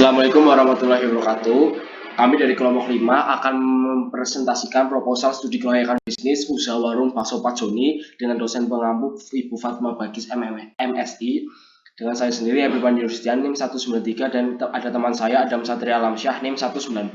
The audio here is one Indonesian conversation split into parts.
Assalamualaikum warahmatullahi wabarakatuh. Kami dari kelompok 5 akan mempresentasikan proposal studi kelayakan bisnis usaha warung bakso Pak Joni dengan dosen pengampu Ibu Fatma Bagis MSI. Dengan saya sendiri Ebiban Yustian NIM 193 dan ada teman saya Adam Satria Alamsyah NIM 194.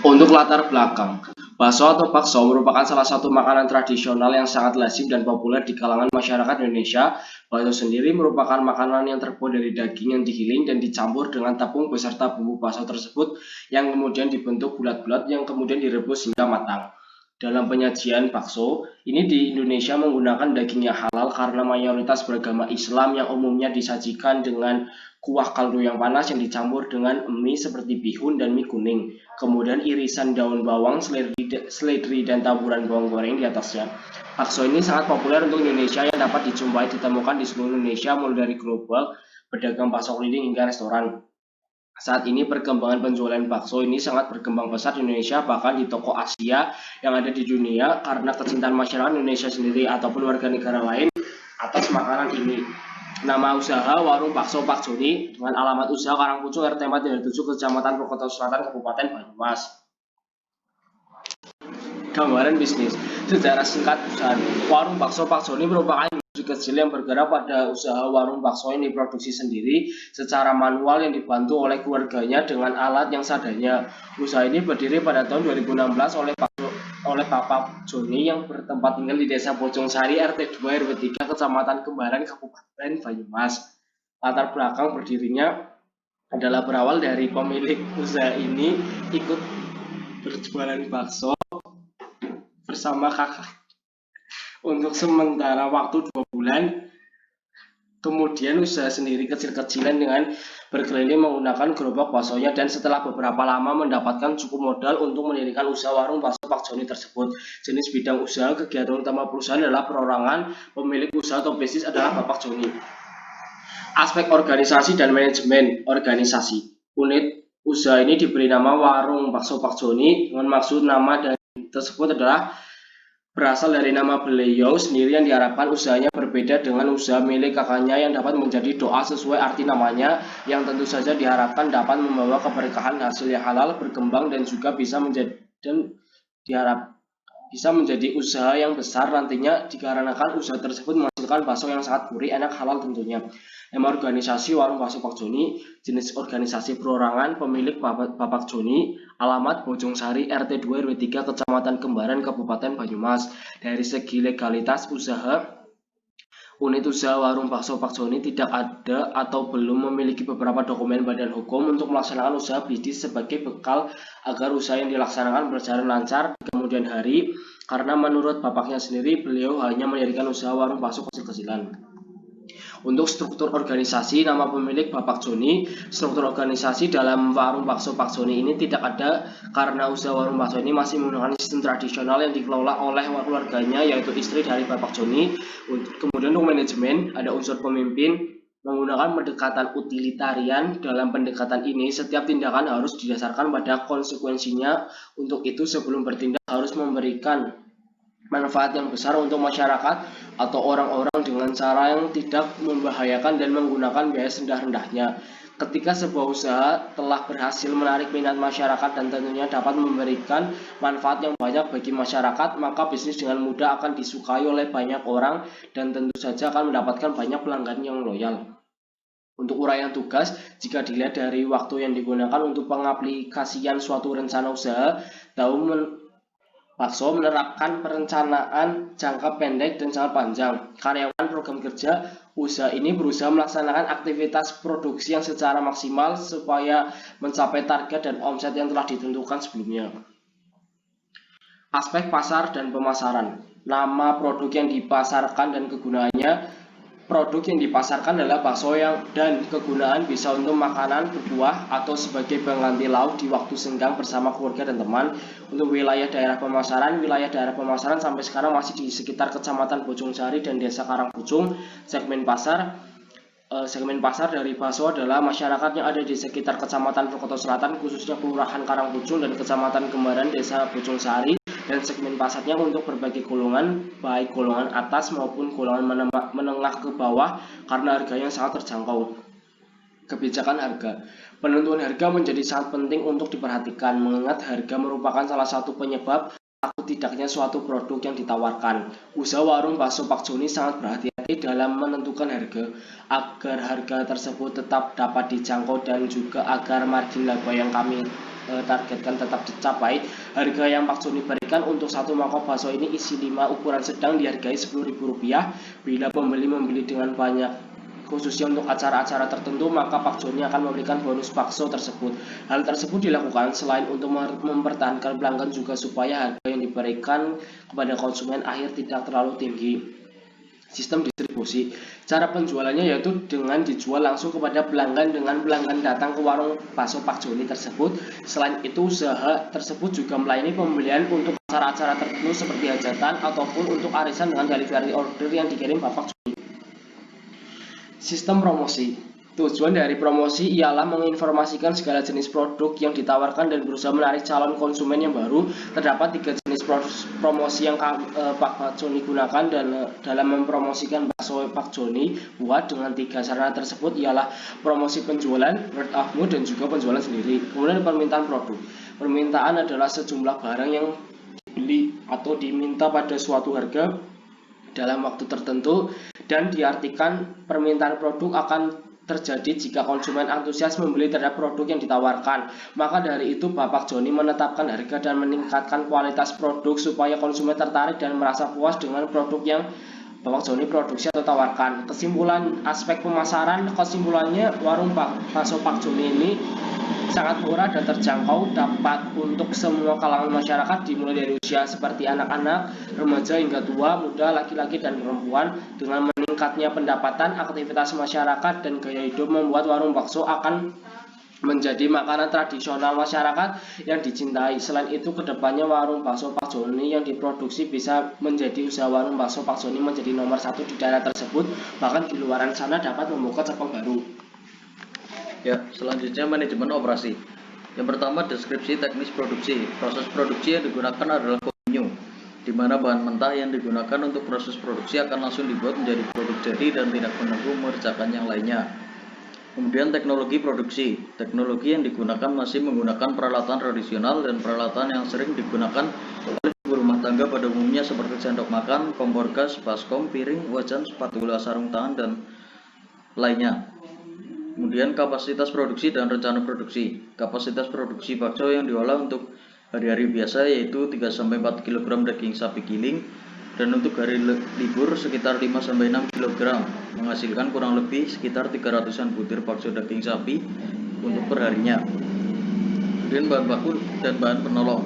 Untuk latar belakang, bakso atau bakso merupakan salah satu makanan tradisional yang sangat lazim dan populer di kalangan masyarakat Indonesia. Bakso sendiri merupakan makanan yang terbuat dari daging yang digiling dan dicampur dengan tepung beserta bumbu bakso tersebut yang kemudian dibentuk bulat-bulat yang kemudian direbus hingga matang. Dalam penyajian bakso, ini di Indonesia menggunakan daging yang halal karena mayoritas beragama Islam yang umumnya disajikan dengan kuah kaldu yang panas yang dicampur dengan mie seperti bihun dan mie kuning. Kemudian irisan daun bawang, seledri dan taburan bawang goreng di atasnya. Bakso ini sangat populer untuk Indonesia yang dapat ditemukan di seluruh Indonesia mulai dari gerobak, pedagang bakso keliling hingga restoran. Saat ini perkembangan penjualan bakso ini sangat berkembang pesat di Indonesia, bahkan di toko Asia yang ada di dunia karena kecintaan masyarakat Indonesia sendiri ataupun warga negara lain atas makanan ini. Nama usaha warung bakso Pak Joni dengan alamat usaha Karangpucung RT 4 7 Kecamatan Purwokerto Selatan Kabupaten Banyumas. Gambaran bisnis. Secara singkat usaha warung bakso Pak Joni merupakan industri kecil yang bergerak pada usaha warung bakso yang diproduksi sendiri secara manual yang dibantu oleh keluarganya dengan alat yang seadanya. Usaha ini berdiri pada tahun 2016 oleh Bapak Joni yang bertempat tinggal di Desa Bojongsari RT 2 RW 3 Kecamatan Kembaran Kabupaten Banyumas. Latar belakang berdirinya adalah berawal dari pemilik usaha ini ikut berjualan bakso bersama kakak untuk sementara waktu 2 bulan. Kemudian usaha sendiri kecil-kecilan dengan berkeliling menggunakan gerobak baksonya dan setelah beberapa lama mendapatkan cukup modal untuk mendirikan usaha warung bakso Pak Joni tersebut. Jenis bidang usaha kegiatan utama perusahaan adalah perorangan, pemilik usaha atau bisnis adalah Bapak Joni. Aspek organisasi dan manajemen organisasi. Unit usaha ini diberi nama Warung Bakso Pak Joni dengan maksud nama dan tersebut adalah berasal dari nama beliau sendiri yang diharapkan usahanya berbeda dengan usaha milik kakaknya yang dapat menjadi doa sesuai arti namanya yang tentu saja diharapkan dapat membawa keberkahan hasil yang halal berkembang dan juga bisa menjadi usaha yang besar nantinya dikarenakan usaha tersebut menghasilkan bakso yang sangat gurih, enak, halal tentunya. Nama organisasi Warung Bakso Pak Joni, jenis organisasi perorangan, pemilik Bapak Joni, alamat Bojongsari RT 2 RW 3 Kecamatan Kembaran Kabupaten Banyumas. Dari segi legalitas usaha, unit usaha Warung Bakso Pak Joni tidak ada atau belum memiliki beberapa dokumen badan hukum untuk melaksanakan usaha bisnis sebagai bekal agar usaha yang dilaksanakan berjalan lancar di kemudian hari, karena menurut bapaknya sendiri beliau hanya mendirikan usaha warung bakso kecil-kecilan. Untuk struktur organisasi, nama pemilik Bapak Joni, struktur organisasi dalam warung bakso Pak Joni ini tidak ada karena usaha warung bakso ini masih menggunakan sistem tradisional yang dikelola oleh keluarganya yaitu istri dari Bapak Joni. Kemudian untuk manajemen ada unsur pemimpin menggunakan pendekatan utilitarian. Dalam pendekatan ini setiap tindakan harus didasarkan pada konsekuensinya. Untuk itu sebelum bertindak harus memberikan manfaat yang besar untuk masyarakat atau orang-orang dengan cara yang tidak membahayakan dan menggunakan biaya serendah-rendahnya. Ketika sebuah usaha telah berhasil menarik minat masyarakat dan tentunya dapat memberikan manfaat yang banyak bagi masyarakat, maka bisnis dengan mudah akan disukai oleh banyak orang dan tentu saja akan mendapatkan banyak pelanggan yang loyal. Untuk uraian tugas, jika dilihat dari waktu yang digunakan untuk pengaplikasian suatu rencana usaha, Bakso menerapkan perencanaan jangka pendek dan jangka panjang. Karyawan program kerja usaha ini berusaha melaksanakan aktivitas produksi yang secara maksimal supaya mencapai target dan omset yang telah ditentukan sebelumnya. Aspek pasar dan pemasaran. Nama produk yang dipasarkan dan kegunaannya. Produk yang dipasarkan adalah bakso dan kegunaan bisa untuk makanan, berbuah, atau sebagai pengganti lauk di waktu senggang bersama keluarga dan teman. Untuk wilayah daerah pemasaran sampai sekarang masih di sekitar Kecamatan Bojongsari dan Desa Karangpucung. Segmen pasar dari bakso adalah masyarakat yang ada di sekitar Kecamatan Purwokerto Selatan, khususnya Kelurahan Karangpucung dan Kecamatan Kembaran Desa Bojongsari. Dan segmen pasarnya untuk berbagai golongan, baik golongan atas maupun golongan menengah ke bawah karena harganya sangat terjangkau. Kebijakan harga. Penentuan harga menjadi sangat penting untuk diperhatikan, mengingat harga merupakan salah satu penyebab atau tidaknya suatu produk yang ditawarkan. Usaha warung bakso Pak Joni sangat berhati-hati dalam menentukan harga, agar harga tersebut tetap dapat dijangkau dan juga agar margin laba yang kami targetkan tetap dicapai. Harga yang Pak Joni berikan untuk satu mangkok bakso ini isi 5 ukuran sedang dihargai Rp10.000. Bila pembeli membeli dengan banyak khususnya untuk acara-acara tertentu, maka Pak Joni akan memberikan bonus bakso tersebut. Hal tersebut dilakukan selain untuk mempertahankan pelanggan juga supaya harga yang diberikan kepada konsumen akhir tidak terlalu tinggi. Sistem distribusi. Cara penjualannya yaitu dengan dijual langsung kepada pelanggan dengan pelanggan datang ke warung bakso Pak Joni tersebut. Selain itu, usaha tersebut juga melayani pembelian untuk acara-acara tertentu seperti hajatan ataupun untuk arisan dengan delivery order yang dikirim Bapak Joni. Sistem promosi. Tujuan dari promosi ialah menginformasikan segala jenis produk yang ditawarkan dan berusaha menarik calon konsumen yang baru. Terdapat 3 jenis promosi yang Pak Joni gunakan dalam mempromosikan bakso Pak Joni buat. Dengan 3 sarana tersebut ialah promosi penjualan, word of mouth, dan juga penjualan sendiri. Kemudian permintaan produk. Permintaan adalah sejumlah barang yang dibeli atau diminta pada suatu harga dalam waktu tertentu, dan diartikan permintaan produk akan terjadi jika konsumen antusias membeli terhadap produk yang ditawarkan. Maka dari itu Bapak Joni menetapkan harga dan meningkatkan kualitas produk supaya konsumen tertarik dan merasa puas dengan produk yang Bapak Joni produksi atau tawarkan. Kesimpulan aspek pemasaran, kesimpulannya warung bakso Pak Joni ini sangat murah dan terjangkau, dapat untuk semua kalangan masyarakat dimulai dari usia seperti anak-anak, remaja hingga tua, muda, laki-laki dan perempuan. Dengan meningkatnya pendapatan, aktivitas masyarakat dan gaya hidup membuat warung bakso akan menjadi makanan tradisional masyarakat yang dicintai. Selain itu, kedepannya warung bakso Pak Joni yang diproduksi bisa menjadi usaha warung bakso Pak Joni menjadi nomor 1 di daerah tersebut, bahkan di luaran sana dapat membuka cabang baru. Ya, selanjutnya manajemen operasi. Yang pertama, deskripsi teknis produksi. Proses produksi yang digunakan adalah continue, di mana bahan mentah yang digunakan untuk proses produksi akan langsung dibuat menjadi produk jadi dan tidak menunggu mengerjakan yang lainnya. Kemudian teknologi produksi. Teknologi yang digunakan masih menggunakan peralatan tradisional dan peralatan yang sering digunakan oleh ibu rumah tangga pada umumnya seperti sendok makan, kompor gas, baskom, piring, wajan, spatula, sarung tangan, dan lainnya. Kemudian kapasitas produksi dan rencana produksi. Kapasitas produksi bakso yang diolah untuk hari-hari biasa yaitu 3-4 kg daging sapi giling, dan untuk hari libur sekitar 5-6 kg, menghasilkan kurang lebih sekitar 300-an butir bakso daging sapi untuk perharinya. Kemudian bahan baku dan bahan penolong.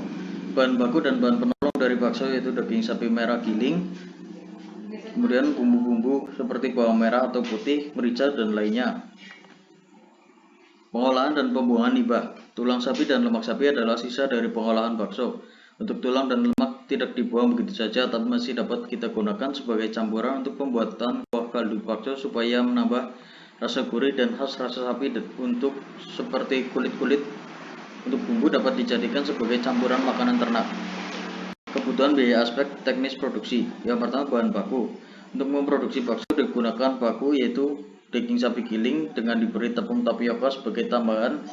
Bahan baku dan bahan penolong dari bakso yaitu daging sapi merah giling, kemudian bumbu-bumbu seperti bawang merah atau putih, merica, dan lainnya. Pengolahan dan pembuangan limbah. Tulang sapi dan lemak sapi adalah sisa dari pengolahan bakso. Untuk tulang dan lemak tidak dibuang begitu saja, tapi masih dapat kita gunakan sebagai campuran untuk pembuatan kuah kaldu bakso supaya menambah rasa gurih dan khas rasa sapi. Untuk seperti kulit-kulit untuk bumbu dapat dijadikan sebagai campuran makanan ternak. Kebutuhan biaya aspek teknis produksi. Yang pertama, bahan baku. Untuk memproduksi bakso digunakan baku yaitu daging sapi giling dengan diberi tepung tapioka sebagai tambahan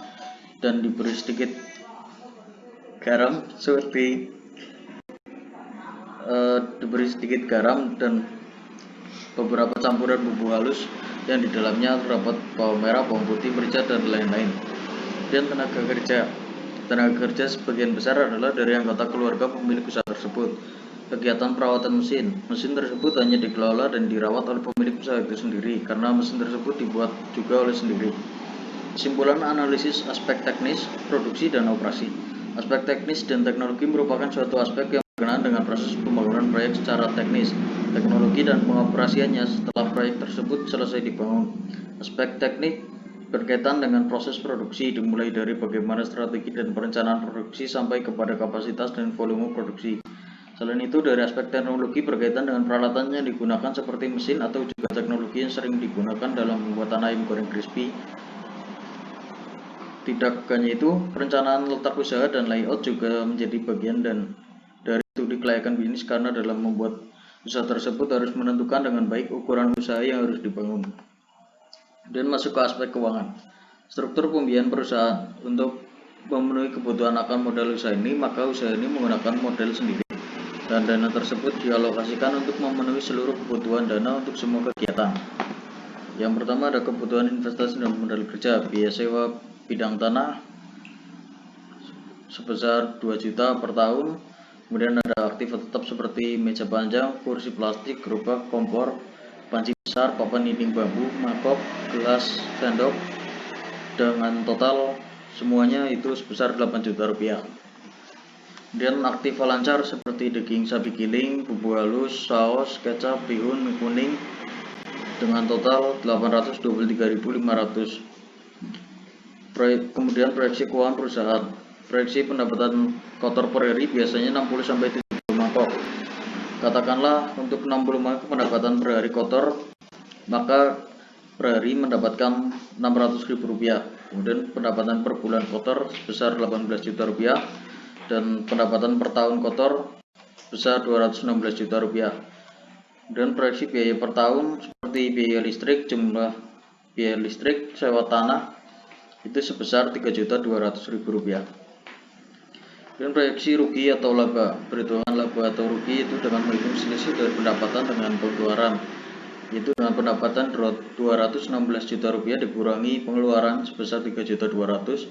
dan diberi sedikit garam dan beberapa campuran bumbu halus yang di dalamnya terdapat bawang merah, bawang putih, merica, dan lain-lain. Dan tenaga kerja sebagian besar adalah dari anggota keluarga pemilik usaha tersebut. Kegiatan perawatan mesin tersebut hanya dikelola dan dirawat oleh pemilik usaha itu sendiri, karena mesin tersebut dibuat juga oleh sendiri. Kesimpulan analisis aspek teknis, produksi, dan operasi. Aspek teknis dan teknologi merupakan suatu aspek yang berkenaan dengan proses pembangunan proyek secara teknis, teknologi, dan pengoperasiannya setelah proyek tersebut selesai dibangun. Aspek teknik berkaitan dengan proses produksi, dimulai dari bagaimana strategi dan perencanaan produksi sampai kepada kapasitas dan volume produksi. Selain itu, dari aspek teknologi berkaitan dengan peralatan yang digunakan seperti mesin atau juga teknologi yang sering digunakan dalam pembuatan ayam goreng crispy. Tidak hanya itu, perencanaan letak usaha dan layout juga menjadi bagian dari studi kelayakan bisnis, karena dalam membuat usaha tersebut harus menentukan dengan baik ukuran usaha yang harus dibangun. Dan masuk ke aspek keuangan. Struktur pembiayaan perusahaan. Untuk memenuhi kebutuhan akan modal usaha ini, maka usaha ini menggunakan modal sendiri, dan dana tersebut dialokasikan untuk memenuhi seluruh kebutuhan dana untuk semua kegiatan. Yang pertama ada kebutuhan investasi dan modal kerja. Biaya sewa bidang tanah sebesar 2 juta per tahun. Kemudian ada aktiva tetap seperti meja panjang, kursi plastik, gerobak, kompor, panci besar, papan dinding bambu, mangkok, gelas, sendok, dengan total semuanya itu sebesar 8 juta rupiah. Kemudian aktiva lancar seperti daging sapi giling, bumbu halus, saus, kecap, bihun, mie kuning, dengan total 823.500. Kemudian proyeksi keuangan perusahaan. Proyeksi pendapatan kotor per hari biasanya 60-70 mangkok. Katakanlah untuk 60 mangkok pendapatan per hari kotor, maka per hari mendapatkan Rp600.000. Kemudian pendapatan per bulan kotor sebesar Rp18 juta, dan pendapatan per tahun kotor sebesar Rp216 juta. Dan proyeksi biaya per tahun seperti biaya listrik, jumlah biaya listrik, sewa tanah itu sebesar Rp3.200.000. Dan proyeksi rugi atau laba. Perhitungan laba atau rugi itu dengan menghitung selisih dari pendapatan dengan pengeluaran, yaitu dengan pendapatan Rp216 juta dikurangi pengeluaran sebesar Rp3.200.000,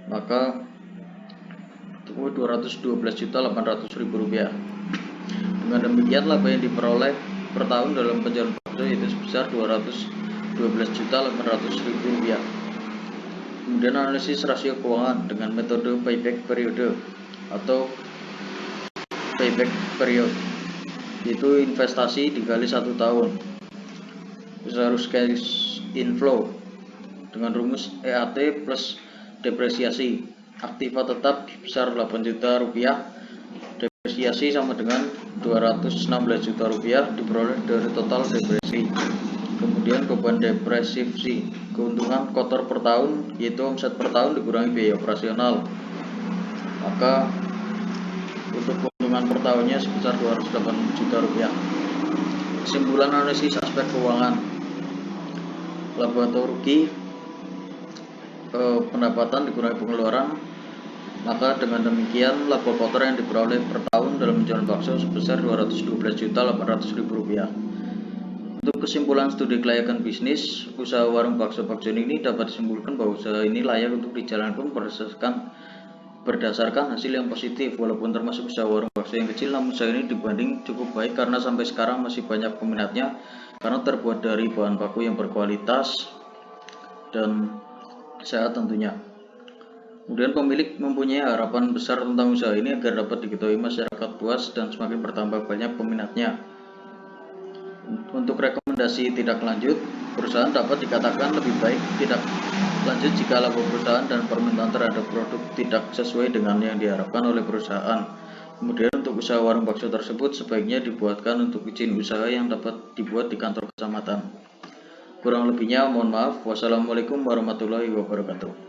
maka Rp212.800.000. Dengan demikian laba yang diperoleh per tahun dalam penjualan bakso yaitu sebesar Rp212.800.000. Kemudian analisis rasio keuangan dengan metode payback period atau payback period, yaitu investasi dikali 1 tahun harus cash inflow dengan rumus EAT plus depresiasi. Aktiva tetap sebesar Rp8 juta, depresiasi sama dengan Rp216 juta diperoleh dari total depresi. Kemudian beban depresiasi, keuntungan kotor per tahun yaitu omset per tahun dikurangi biaya operasional, maka untuk keuntungan per tahunnya sebesar Rp208 juta. Kesimpulan analisis aspek keuangan. Laba atau rugi, pendapatan dikurangi pengeluaran, maka dengan demikian laba kotor yang diperoleh per tahun dalam penjualan bakso sebesar Rp212.800.000. Untuk kesimpulan studi kelayakan bisnis, usaha warung bakso Pak Joni ini dapat disimpulkan bahwa usaha ini layak untuk dijalankan berdasarkan hasil yang positif. Walaupun termasuk usaha warung bakso yang kecil, namun usaha ini dibanding cukup baik karena sampai sekarang masih banyak peminatnya karena terbuat dari bahan baku yang berkualitas dan sehat tentunya. Kemudian pemilik mempunyai harapan besar tentang usaha ini agar dapat diketahui masyarakat puas dan semakin bertambah banyak peminatnya. Untuk rekomendasi tidak lanjut, perusahaan dapat dikatakan lebih baik tidak lanjut jika laba perusahaan dan permintaan terhadap produk tidak sesuai dengan yang diharapkan oleh perusahaan. Kemudian untuk usaha warung bakso tersebut sebaiknya dibuatkan untuk izin usaha yang dapat dibuat di kantor kecamatan. Kurang lebihnya mohon maaf. Wassalamualaikum warahmatullahi wabarakatuh.